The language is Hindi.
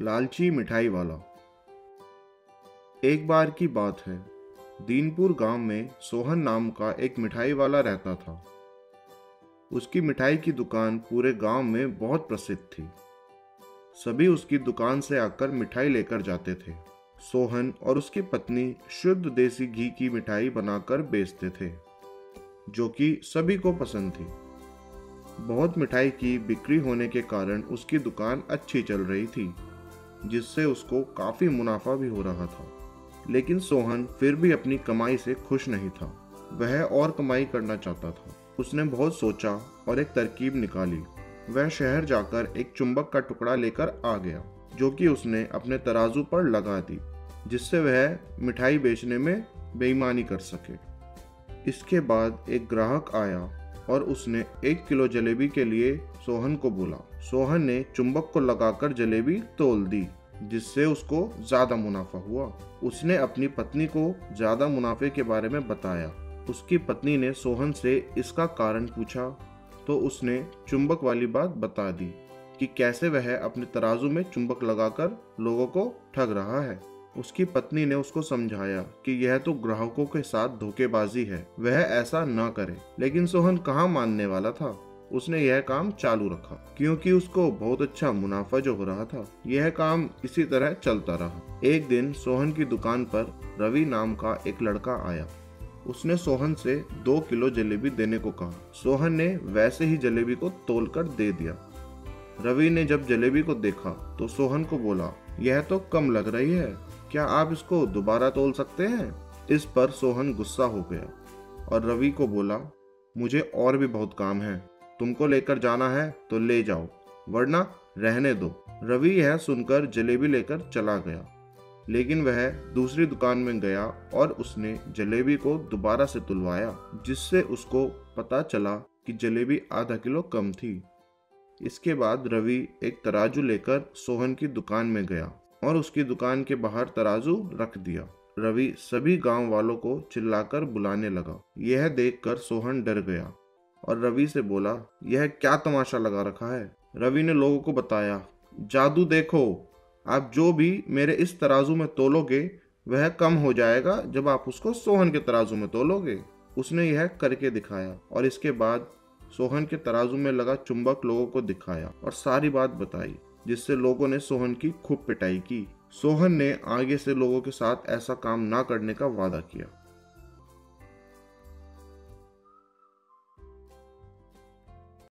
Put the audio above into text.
लालची मिठाई वाला। एक बार की बात है, दीनपुर गांव में सोहन नाम का एक मिठाई वाला रहता था। उसकी मिठाई की दुकान पूरे गांव में बहुत प्रसिद्ध थी। सभी उसकी दुकान से आकर मिठाई लेकर जाते थे। सोहन और उसकी पत्नी शुद्ध देसी घी की मिठाई बनाकर बेचते थे, जो कि सभी को पसंद थी। बहुत मिठाई की बिक्री होने के कारण उसकी दुकान अच्छी चल रही थी, जिससे उसको काफी मुनाफा भी हो रहा था। लेकिन सोहन फिर भी अपनी कमाई से खुश नहीं था। वह और कमाई करना चाहता था। उसने बहुत सोचा और एक तरकीब निकाली। वह शहर जाकर एक चुंबक का टुकड़ा लेकर आ गया, जो कि उसने अपने तराजू पर लगा दी, जिससे वह मिठाई बेचने में बेईमानी कर सके। इसके बाद एक ग्राहक आया और उसने 1 किलो जलेबी के लिए सोहन को बोला। सोहन ने चुंबक को लगाकर जलेबी तोल दी, जिससे उसको ज्यादा मुनाफा हुआ। उसने अपनी पत्नी को ज्यादा मुनाफे के बारे में बताया। उसकी पत्नी ने सोहन से इसका कारण पूछा, तो उसने चुंबक वाली बात बता दी कि कैसे वह अपने तराजू में चुंबक लगाकर लोगों को ठग रहा है। उसकी पत्नी ने उसको समझाया कि यह तो ग्राहकों के साथ धोखेबाजी है, वह ऐसा न करे। लेकिन सोहन कहाँ मानने वाला था। उसने यह काम चालू रखा, क्योंकि उसको बहुत अच्छा मुनाफा जो हो रहा था। यह काम इसी तरह चलता रहा। एक दिन सोहन की दुकान पर रवि नाम का एक लड़का आया। उसने सोहन से 2 किलो जलेबी देने को कहा। सोहन ने वैसे ही जलेबी को तोलकर दे दिया। रवि ने जब जलेबी को देखा तो सोहन को बोला, यह तो कम लग रही है, क्या आप इसको दोबारा तोल सकते हैं? इस पर सोहन गुस्सा हो गया और रवि को बोला, मुझे और भी बहुत काम है। तुमको लेकर जाना है तो ले जाओ, वरना रहने दो। रवि यह सुनकर जलेबी लेकर चला गया। लेकिन वह दूसरी दुकान में गया और उसने जलेबी को दोबारा से तुलवाया, जिससे उसको पता चला कि जलेबी आधा किलो कम थी। इसके बाद रवि एक तराजू लेकर सोहन की दुकान में गया और उसकी दुकान के बाहर तराजू रख दिया। रवि सभी गांव वालों को चिल्लाकर बुलाने लगा। यह देखकर सोहन डर गया और रवि से बोला, यह क्या तमाशा लगा रखा है? रवि ने लोगों को बताया, जादू देखो, आप जो भी मेरे इस तराजू में तोलोगे वह कम हो जाएगा जब आप उसको सोहन के तराजू में तोलोगे। उसने यह करके दिखाया और इसके बाद सोहन के तराजू में लगा चुंबक लोगों को दिखाया और सारी बात बताई, जिससे लोगों ने सोहन की खूब पिटाई की। सोहन ने आगे से लोगों के साथ ऐसा काम ना करने का वादा किया।